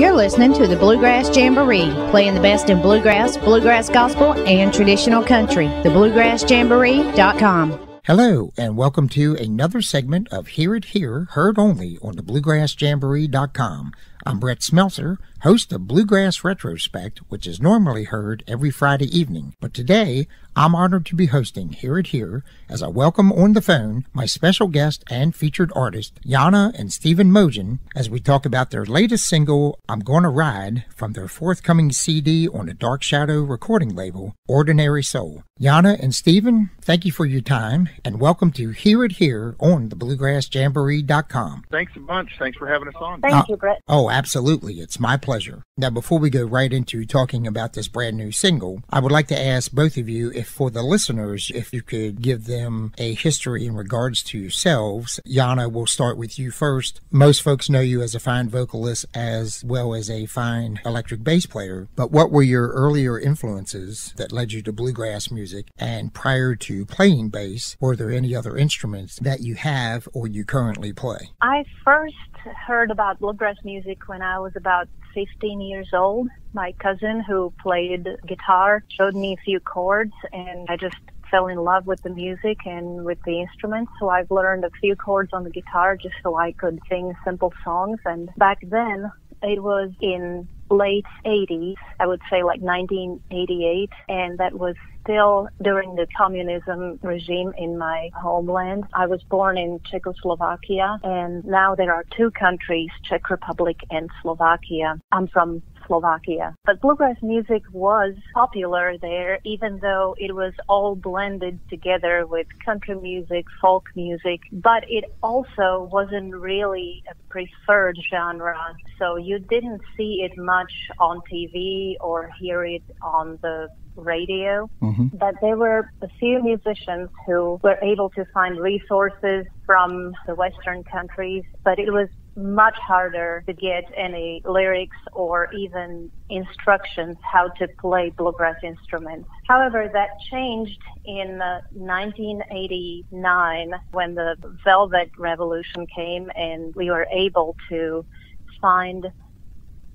You're listening to the Bluegrass Jamboree, playing the best in bluegrass, bluegrass gospel, and traditional country. TheBluegrassJamboree.com. Hello, and welcome to another segment of Hear It Here, heard only on TheBluegrassJamboree.com. I'm Brett Smeltzer, host of Bluegrass Retrospect, which is normally heard every Friday evening. But today, I'm honored to be hosting Hear It Here as I welcome on the phone my special guest and featured artist, Jana and Stephen Mougin, as we talk about their latest single, I'm Gonna Ride, from their forthcoming CD on the Dark Shadow recording label, Ordinary Soul. Jana and Stephen, thank you for your time, and welcome to Hear It Here on TheBluegrassJamboree.com. Thanks a bunch. Thanks for having us on. Thank you, Brett. Oh, absolutely. It's my pleasure. Now, before we go right into talking about this brand new single, I would like to ask both of you, if for the listeners, if you could give them a history in regards to yourselves. Jana, we'll start with you first. Most folks know you as a fine vocalist as well as a fine electric bass player, but what were your earlier influences that led you to bluegrass music? And prior to playing bass, were there any other instruments that you have or you currently play? I first heard about bluegrass music when I was about 15 years old. My cousin, who played guitar, showed me a few chords, and I just fell in love with the music and with the instruments. So I've learned a few chords on the guitar just so I could sing simple songs. And back then, it was in late 80s, I would say like 1988, and that was still during the communism regime in my homeland. I was born in Czechoslovakia, and now there are two countries, Czech Republic and Slovakia. I'm from Slovakia. But bluegrass music was popular there, even though it was all blended together with country music, folk music, but it also wasn't really a preferred genre. So you didn't see it much on TV or hear it on the radio, but there were a few musicians who were able to find resources from the Western countries, but it was much harder to get any lyrics or even instructions how to play bluegrass instruments. However, that changed in 1989 when the Velvet Revolution came and we were able to find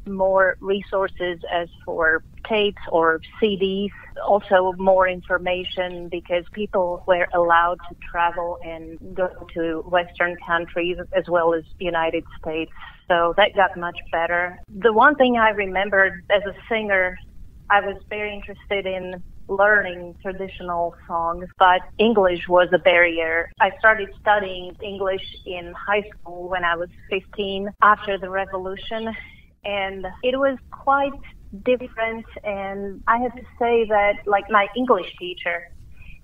more resources as for tapes or CDs, also more information because people were allowed to travel and go to Western countries as well as United States. So that got much better. The one thing I remembered as a singer, I was very interested in learning traditional songs, but English was a barrier. I started studying English in high school when I was 15 after the revolution. And it was quite different, and I have to say that, like, my English teacher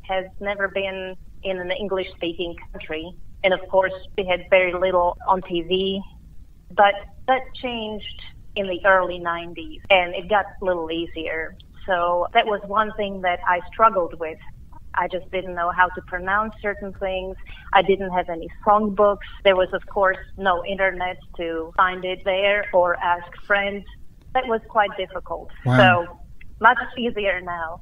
has never been in an English-speaking country, and of course, we had very little on TV, but that changed in the early 90s, and it got a little easier. So that was one thing that I struggled with. I just didn't know how to pronounce certain things. I didn't have any songbooks. There was, of course, no internet to find it there or ask friends. That was quite difficult. Wow. So much easier now.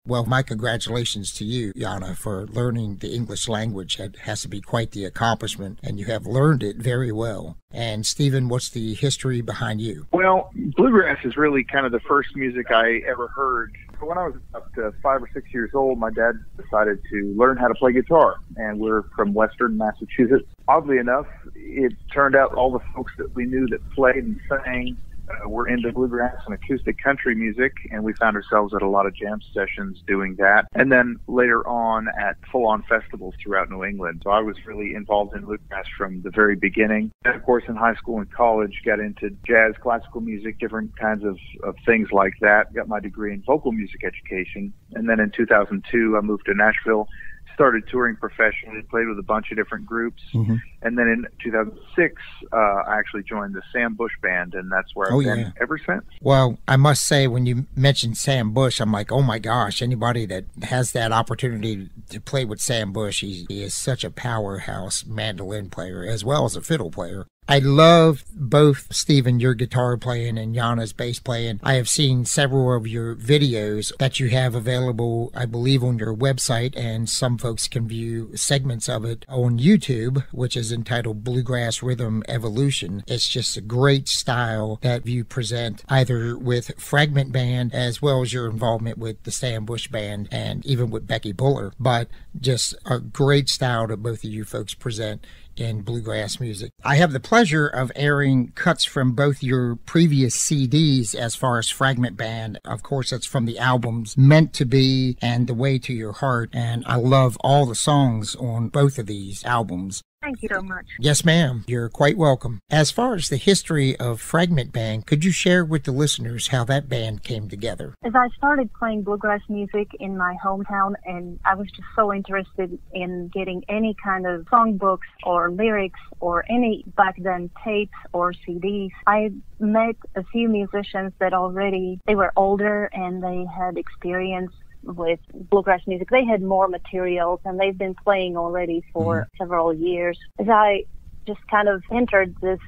Well, my congratulations to you, Jana, for learning the English language. It has to be quite the accomplishment, and you have learned it very well. And Stephen, what's the history behind you? Well, bluegrass is really kind of the first music I ever heard. When I was about 5 or 6 years old, my dad decided to learn how to play guitar, and we're from Western Massachusetts. Oddly enough, it turned out all the folks that we knew that played and sang were into bluegrass and acoustic country music, and we found ourselves at a lot of jam sessions doing that. And then later on at full-on festivals throughout New England. So I was really involved in bluegrass from the very beginning. And of course, in high school and college, got into jazz, classical music, different kinds of things like that. Got my degree in vocal music education. And then in 2002, I moved to Nashville, started touring professionally, played with a bunch of different groups. And then in 2006, I actually joined the Sam Bush Band, and that's where I've been ever since. Well, I must say, when you mentioned Sam Bush, I'm like, oh my gosh, anybody that has that opportunity to play with Sam Bush, he is such a powerhouse mandolin player as well as a fiddle player. I love both, Stephen, your guitar playing and Jana's bass playing. I have seen several of your videos that you have available, I believe, on your website, and some folks can view segments of it on YouTube, which is is entitled Bluegrass Rhythm Evolution. It's just a great style that you present either with Fragment Band as well as your involvement with the Stan Bush Band and even with Becky Buller. But just a great style that both of you folks present in bluegrass music. I have the pleasure of airing cuts from both your previous CDs as far as Fragment Band. Of course, that's from the albums Meant to Be and The Way to Your Heart, and I love all the songs on both of these albums. Thank you so much. Yes, ma'am. You're quite welcome. As far as the history of Fragment Band, could you share with the listeners how that band came together? As I started playing bluegrass music in my hometown, and I was just so interested in getting any kind of songbooks or lyrics or any back then tapes or CDs, I met a few musicians that already, they were older and they had experience with bluegrass music. They had more materials and they've been playing already for several years. As I just kind of entered this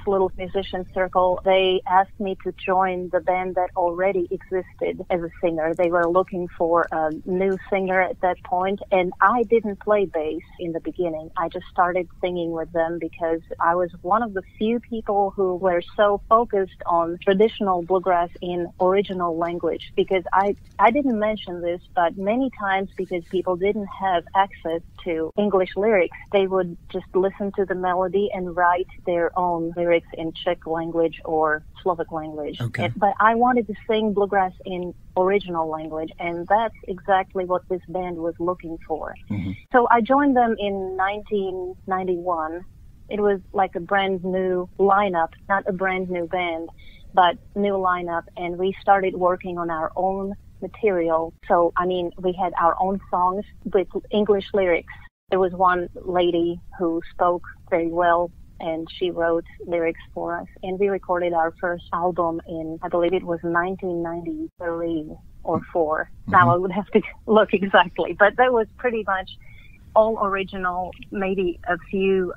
little musician circle, they asked me to join the band that already existed as a singer. They were looking for a new singer at that point, and I didn't play bass in the beginning. I just started singing with them because I was one of the few people who were so focused on traditional bluegrass in original language, because I didn't mention this, but many times because people didn't have access to English lyrics, they would just listen to the melody and write their own lyrics in Czech language or Slovak language. Okay. But I wanted to sing bluegrass in original language, and that's exactly what this band was looking for. So I joined them in 1991. It was like a brand new lineup, not a brand new band, but new lineup, and we started working on our own material. So, I mean, we had our own songs with English lyrics. There was one lady who spoke very well, and she wrote lyrics for us. And we recorded our first album in, I believe it was 1993 or 4. Now I would have to look exactly, but that was pretty much all original, maybe a few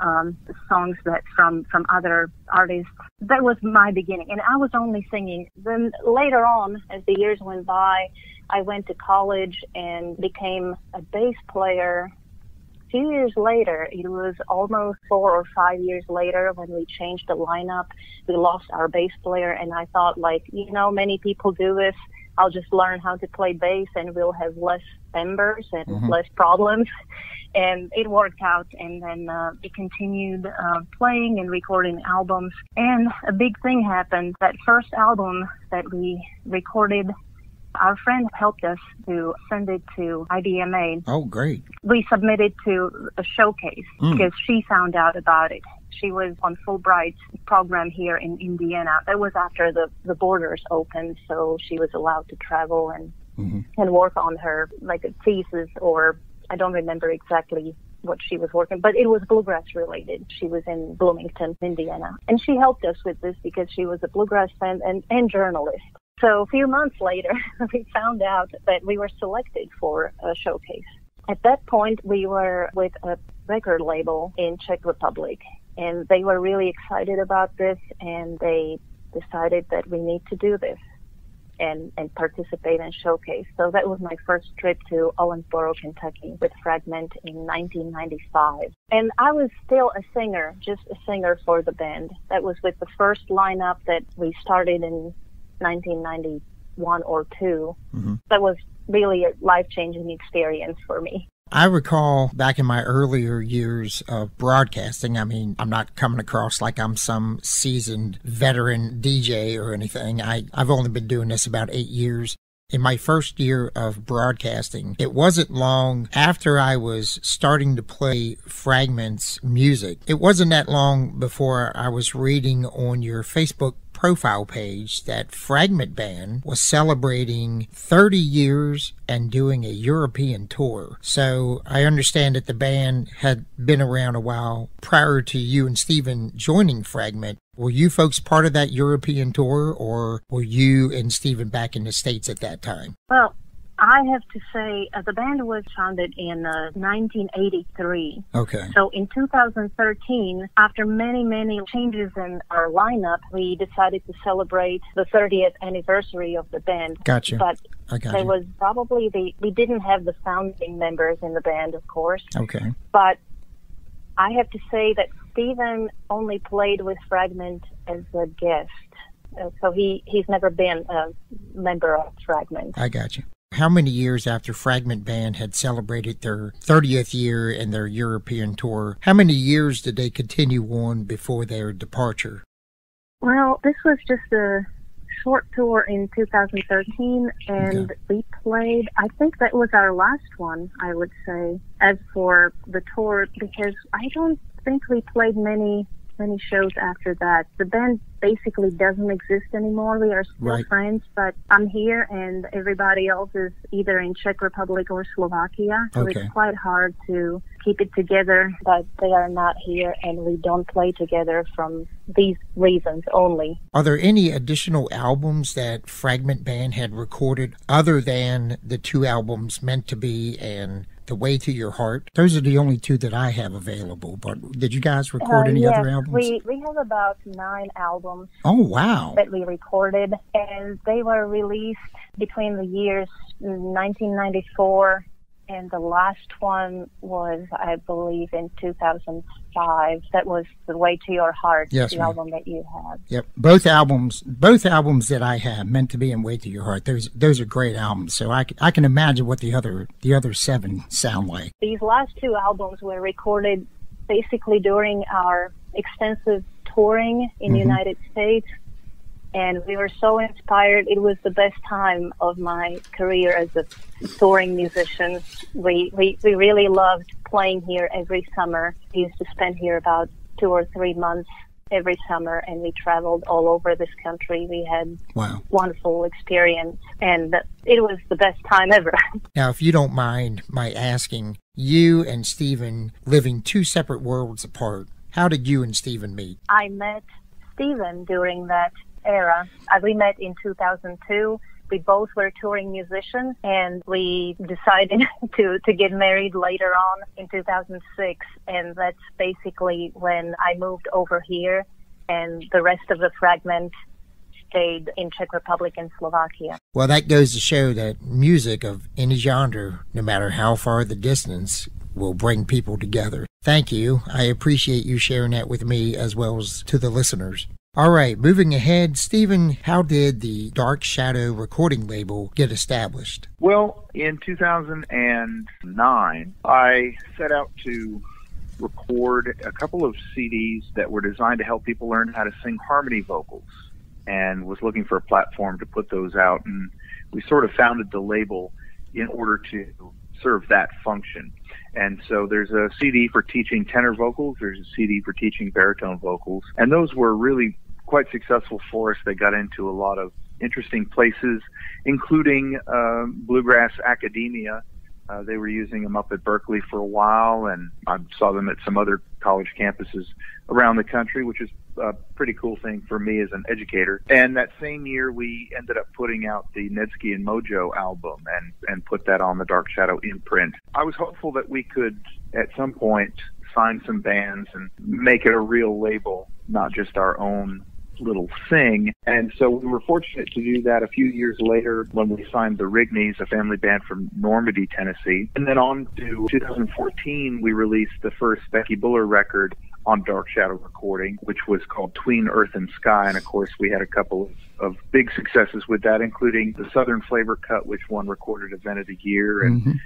songs that from other artists. That was my beginning, and I was only singing. Then later on, as the years went by, I went to college and became a bass player. A few years later, it was almost 4 or 5 years later when we changed the lineup, we lost our bass player, and I thought, like, you know, many people do this. I'll just learn how to play bass and we'll have less members and less problems. And it worked out, and then we continued playing and recording albums. And a big thing happened. That first album that we recorded, our friend helped us to send it to IBMA. Oh, great. We submitted to a showcase because she found out about it. She was on Fulbright's program here in Indiana. That was after the borders opened, so she was allowed to travel and work on her, like, a thesis, or I don't remember exactly what she was working, but it was bluegrass related. She was in Bloomington, Indiana. And she helped us with this because she was a bluegrass fan and journalist. So a few months later, we found out that we were selected for a showcase. At that point, we were with a record label in Czech Republic, and they were really excited about this, and they decided that we need to do this and participate and showcase. So that was my first trip to Owensboro, Kentucky with Fragment in 1995. And I was still a singer, just a singer for the band. That was with the first lineup that we started in 1991 or 2. That was really a life-changing experience for me. I recall back in my earlier years of broadcasting, I mean, I'm not coming across like I'm some seasoned veteran DJ or anything. I've only been doing this about 8 years. In my first year of broadcasting, it wasn't long after I was starting to play Fragment's music. It wasn't that long before I was reading on your Facebook profile page that Fragment Band was celebrating 30 years and doing a European tour. So I understand that the band had been around a while prior to you and Stephen joining Fragment. Were you folks part of that European tour, or were you and Stephen back in the States at that time? Well, I have to say the band was founded in 1983. Okay. So in 2013, after many changes in our lineup, we decided to celebrate the 30th anniversary of the band. Gotcha. But there was probably we didn't have the founding members in the band, of course. Okay. But I have to say that Stephen only played with Fragment as a guest. So he's never been a member of Fragment. I got you. How many years after Fragment Band had celebrated their 30th year in their European tour, how many years did they continue on before their departure? Well, this was just a short tour in 2013, and we played, I think that was our last one, I would say, as for the tour, because I don't think we played many shows after that. The band basically doesn't exist anymore. We are still friends, but I'm here and everybody else is either in Czech Republic or Slovakia. So it's quite hard to keep it together, but they are not here and we don't play together from these reasons only. Are there any additional albums that Fragment Band had recorded other than the two albums Meant to Be and The Way to Your Heart? Those are the only two that I have available, but did you guys record any other albums? We have about 9 albums. Oh, wow. That we recorded, and they were released between the years 1994 and the last one was, I believe, in 2005. That was The Way to Your Heart, the album that you had. Yep, both albums that I have, Meant to Be and Way to Your Heart. Those are great albums. So I can imagine what the other 7 sound like. These last 2 albums were recorded basically during our extensive touring in the United States. And we were so inspired. It was the best time of my career as a touring musician. We really loved playing here every summer. We used to spend here about 2 or 3 months every summer, and we traveled all over this country. We had wonderful experience, and it was the best time ever. Now, if you don't mind my asking, you and Stephen living 2 separate worlds apart, how did you and Stephen meet? I met Stephen during that era. We met in 2002. We both were touring musicians, and we decided to get married later on in 2006. And that's basically when I moved over here, and the rest of the Fragment stayed in Czech Republic and Slovakia. Well, that goes to show that music of any genre, no matter how far the distance, will bring people together. Thank you. I appreciate you sharing that with me as well as to the listeners. All right, moving ahead, Stephen, how did the Dark Shadow recording label get established? Well, in 2009, I set out to record a couple of CDs that were designed to help people learn how to sing harmony vocals, and was looking for a platform to put those out. And we sort of founded the label in order to serve that function. And so there's a CD for teaching tenor vocals, there's a CD for teaching baritone vocals, and those were really quite successful for us. They got into a lot of interesting places, including bluegrass academia. They were using them up at Berkeley for a while, and I saw them at some other college campuses around the country, which is a pretty cool thing for me as an educator. And that same year, we ended up putting out the Nedski and Mojo album and put that on the Dark Shadow imprint. I was hopeful that we could, at some point, sign some bands and make it a real label, not just our own little thing. And so we were fortunate to do that a few years later when we signed the Rigneys, a family band from Normandy, Tennessee. And then on to 2014, we released the first Becky Buller record on Dark Shadow recording, which was called Tween Earth and Sky. And of course, we had a couple of big successes with that, including the Southern Flavor Cut, which won Recorded Event of the Year, and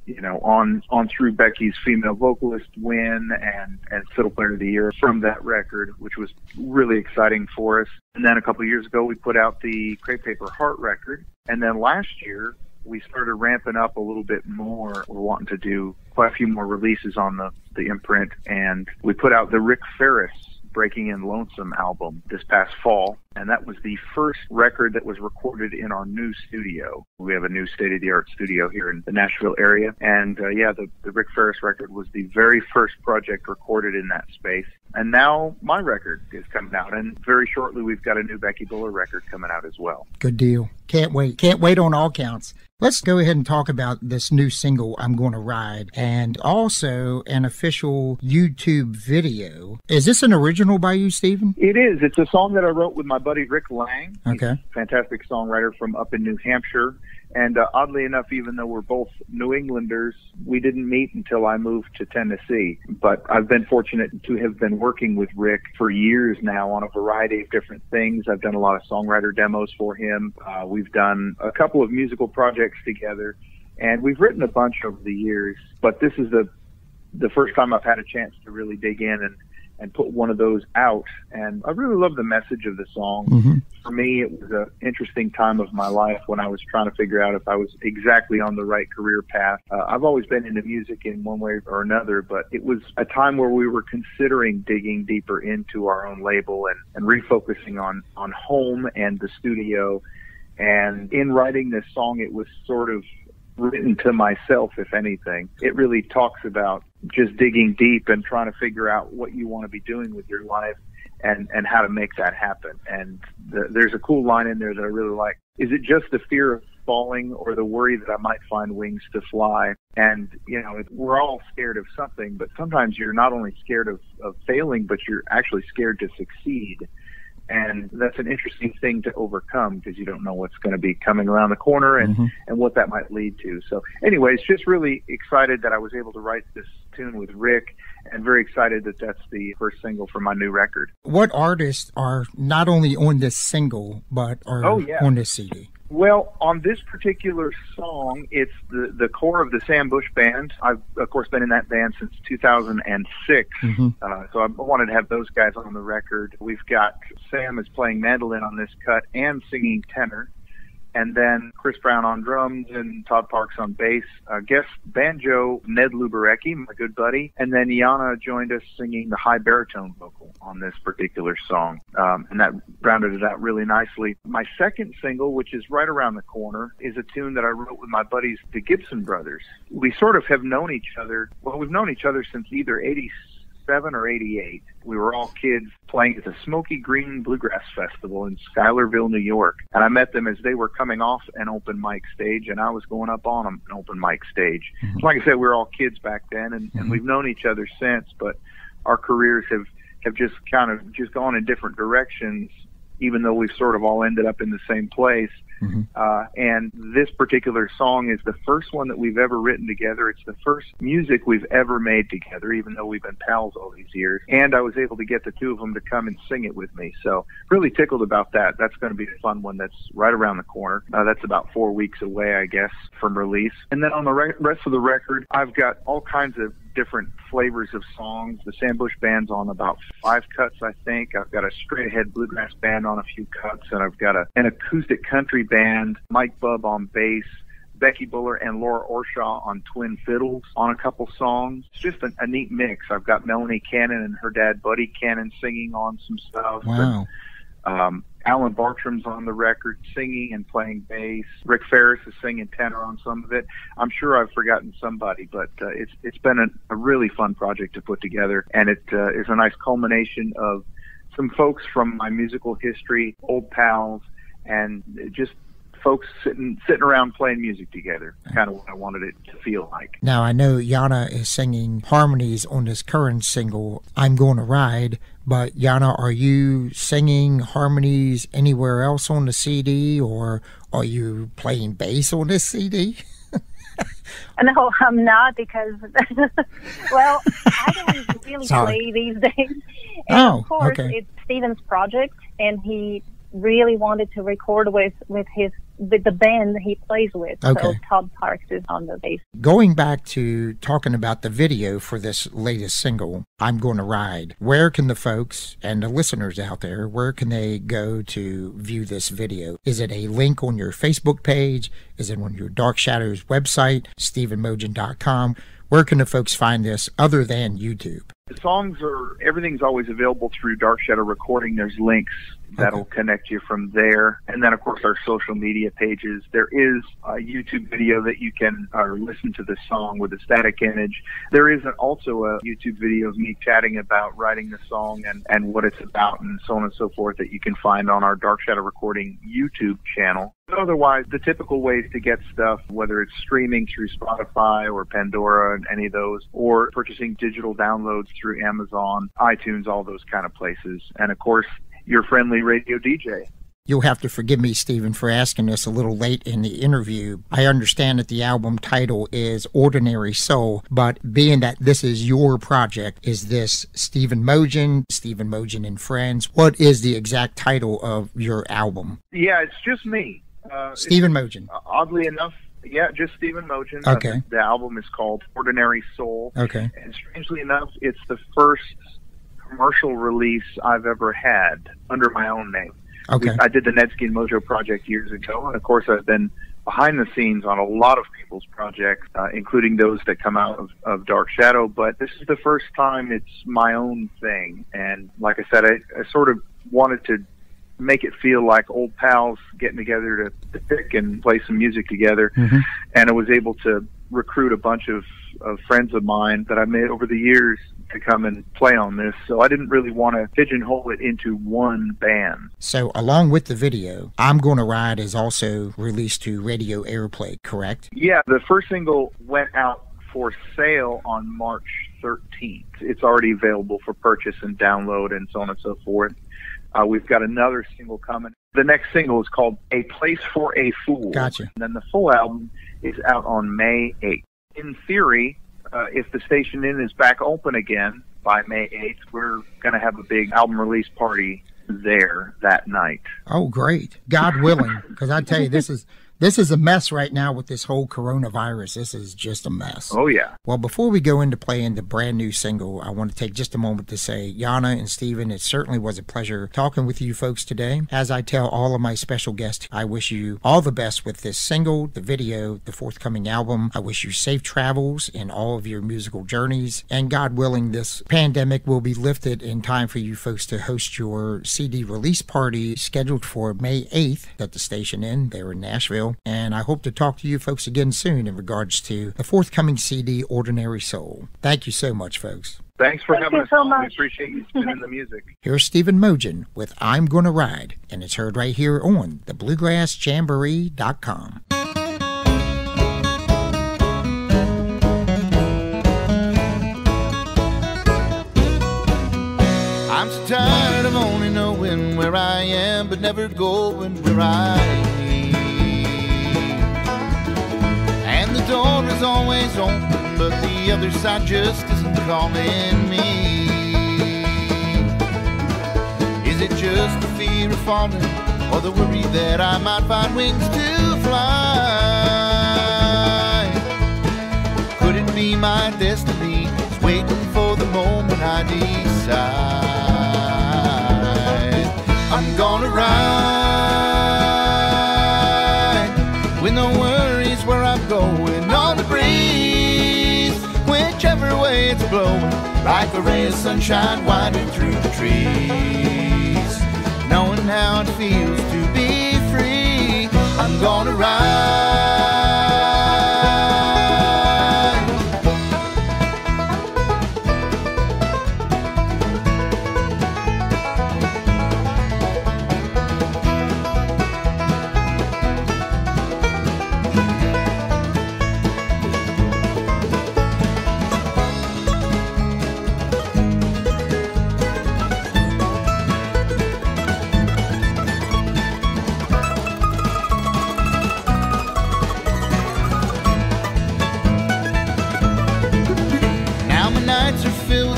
you know, on through Becky's Female Vocalist win and Fiddle Player of the Year from that record, which was really exciting for us. And then a couple of years ago, we put out the Crepe Paper Heart record. And then last year, we started ramping up a little bit more. We're wanting to do quite a few more releases on the imprint. And we put out the Rick Ferris Breaking in Lonesome album this past fall, and that was the first record that was recorded in our new studio. We have a new state-of-the-art studio here in the Nashville area, and the Rick Ferris record was the very first project recorded in that space. And now my record is coming out, and very shortly we've got a new Becky Buller record coming out as well. Good deal. Can't wait. Can't wait on all counts. Let's go ahead and talk about this new single, I'm Gonna Ride, and also an official YouTube video. Is this an original by you, Stephen? It is. It's a song that I wrote with my buddy Rick Lang. Okay. He's a fantastic songwriter from up in New Hampshire, And oddly enough, even though we're both New Englanders, we didn't meet until I moved to Tennessee. But I've been fortunate to have been working with Rick for years now on a variety of different things. I've done a lot of songwriter demos for him. We've done a couple of musical projects together, and we've written a bunch over the years. But this is the first time I've had a chance to really dig in and put one of those out. And I really love the message of the song. Mm-hmm. For me, it was an interesting time of my life when I was trying to figure out if I was exactly on the right career path. I've always been into music in one way or another, but it was a time where we were considering digging deeper into our own label and refocusing on home and the studio. And in writing this song, it was sort of written to myself, if anything. It really talks about just digging deep and trying to figure out what you want to be doing with your life and how to make that happen. And there's a cool line in there that I really like. Is it just the fear of falling or the worry that I might find wings to fly? And, you know, we're all scared of something, but sometimes you're not only scared of failing, but you're actually scared to succeed. And that's an interesting thing to overcome because you don't know what's going to be coming around the corner and what that might lead to. So anyways, just really excited that I was able to write this tune with Rick, and very excited that that's the first single for my new record. What artists are not only on this single, but are on this CD? Well, on this particular song, it's the core of the Sam Bush Band. I've, of course, been in that band since 2006, so I wanted to have those guys on the record. We've got Sam is playing mandolin on this cut and singing tenor, and then Chris Brown on drums and Todd Parks on bass. Guest banjo, Ned Luberecki, my good buddy, and then Jana joined us singing the high baritone vocal on this particular song, and that rounded it out really nicely. My second single, which is right around the corner, is a tune that I wrote with my buddies, the Gibson Brothers. We sort of have known each other, well, we've known each other since either 87 or 88. We were all kids playing at the Smoky Green Bluegrass Festival in Schuylerville, New York. And I met them as they were coming off an open mic stage, and I was going up on an open mic stage. Like I said, we were all kids back then, and we've known each other since, but our careers have just kind of just gone in different directions, even though we've sort of all ended up in the same place. And this particular song is the first one that we've ever written together. It's the first music we've ever made together, even though we've been pals all these years. And I was able to get the two of them to come and sing it with me. So really tickled about that. That's going to be a fun one that's right around the corner. That's about 4 weeks away, I guess, from release. And then on the rest of the record, I've got all kinds of different flavors of songs. The Sam Bush Band's on about 5 cuts, I think. I've got a straight ahead bluegrass band on a few cuts, and I've got an acoustic country band, Mike Bubb on bass, Becky Buller and Laura Orshaw on twin fiddles on a couple songs. It's just a neat mix. I've got Melanie Cannon and her dad Buddy Cannon singing on some stuff. Wow. And, Alan Bartram's on the record singing and playing bass. Rick Ferris is singing tenor on some of it. I'm sure I've forgotten somebody, but it's been a really fun project to put together, and it is a nice culmination of some folks from my musical history, old pals, and just folks sitting around playing music together, kind of what I wanted it to feel like. Now, I know Jana is singing harmonies on this current single, I'm Gonna Ride, but Jana, are you singing harmonies anywhere else on the CD, or are you playing bass on this CD? No, I'm not, because, well, I don't really play these days. And of course, it's Stephen's project, and he really wanted to record with the band he plays with. So Todd Parks is on the bass. Going back to talking about the video for this latest single, I'm Gonna Ride, where can the folks and the listeners out there, where can they go to view this video? Is it a link on your Facebook page? Is it on your Dark Shadows website, StephenMougin.com? Where can the folks find this other than YouTube? The everything's always available through Dark Shadow Recording. There's links that'll connect you from there. And then, of course, our social media pages. There is a YouTube video that you can listen to the song with a static image. There is also a YouTube video of me chatting about writing the song and what it's about and so on and so forth that you can find on our Dark Shadow Recording YouTube channel. But otherwise, the typical ways to get stuff, whether it's streaming through Spotify or Pandora and any of those, or purchasing digital downloads through Amazon, iTunes, all those kind of places. And, of course, your friendly radio DJ. You'll have to forgive me, Stephen, for asking this a little late in the interview. I understand that the album title is Ordinary Soul, but being that this is your project, is this Stephen Mougin and Friends? What is the exact title of your album? Yeah, it's just me. Stephen Mougin. Oddly enough, yeah, just Stephen Mougin. Okay. The album is called Ordinary Soul. Okay. And strangely enough, it's the first commercial release I've ever had under my own name. Okay. I did the Netsky and Mojo project years ago, and of course I've been behind the scenes on a lot of people's projects, including those that come out of Dark Shadow, but this is the first time it's my own thing. And like I said, I sort of wanted to make it feel like old pals getting together to pick and play some music together. Mm-hmm. And I was able to recruit a bunch of friends of mine that I made over the years to come and play on this. So I didn't really want to pigeonhole it into one band. So along with the video, I'm Gonna Ride is also released to radio airplay, correct? Yeah, the first single went out for sale on March 13th. It's already available for purchase and download and so on and so forth. We've got another single coming. The next single is called A Place for a Fool. Gotcha. And then the full album is out on May 8th. In theory, if the Station Inn is back open again by May 8th, we're going to have a big album release party there that night. Oh, great. God willing, because I tell you, this is a mess right now with this whole coronavirus. This is just a mess. Oh, yeah. Well, before we go into playing the brand new single, I want to take just a moment to say, Jana and Stephen, it certainly was a pleasure talking with you folks today. As I tell all of my special guests, I wish you all the best with this single, the video, the forthcoming album. I wish you safe travels in all of your musical journeys. And God willing, this pandemic will be lifted in time for you folks to host your CD release party scheduled for May 8th at the Station Inn there in Nashville. And I hope to talk to you folks again soon in regards to the forthcoming CD, Ordinary Soul. Thank you so much, folks. Thanks for having us so on. much. We appreciate you spinning the music. Here's Stephen Mougin with I'm Gonna Ride, and it's heard right here on the BluegrassJamboree.com. I'm so tired of only knowing where I am, but never going where I need. And the door is always open, but the other side just isn't calling me. Is it just the fear of falling, or the worry that I might find wings to fly? Could it be my destiny, just waiting for the moment I decide? I'm gonna ride with no worries where I'm going, on the breeze, whichever way it's blowing, like a ray of sunshine winding through the trees. Knowing how it feels to be free, I'm gonna ride.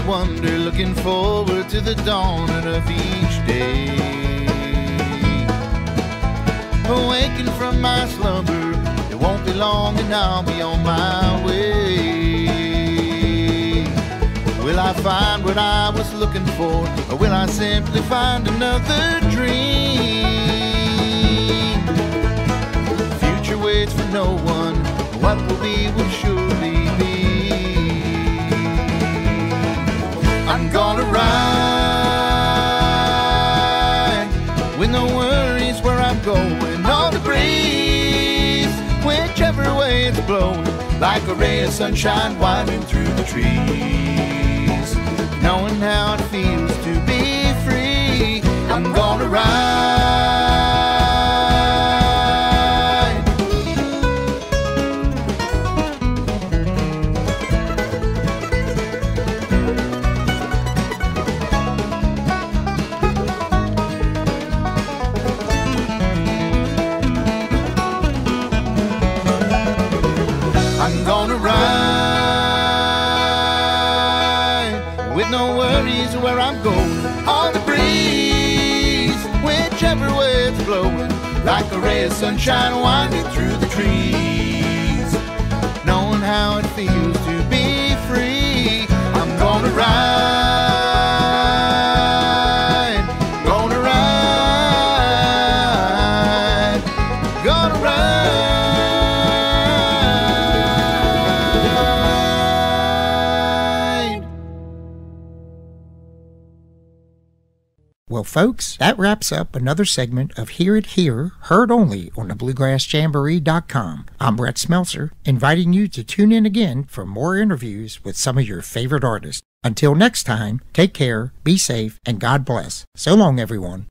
Wonder, looking forward to the dawning of each day. Awaken from my slumber, it won't be long and I'll be on my way. Will I find what I was looking for, or will I simply find another dream? The future waits for no one, what will be will surely be. I'm gonna ride with no worries where I'm going, on the breeze, whichever way it's blowing, like a ray of sunshine winding through the trees. Knowing how it feels to be free, I'm gonna ride. like a ray of sunshine winding through the trees. Knowing how it feels to be free, I'm gonna ride, gonna ride, gonna ride. Well, folks, that wraps up another segment of Hear It Here, heard only on the BluegrassJamboree.com. I'm Brett Smeltzer, inviting you to tune in again for more interviews with some of your favorite artists. Until next time, take care, be safe, and God bless. So long, everyone.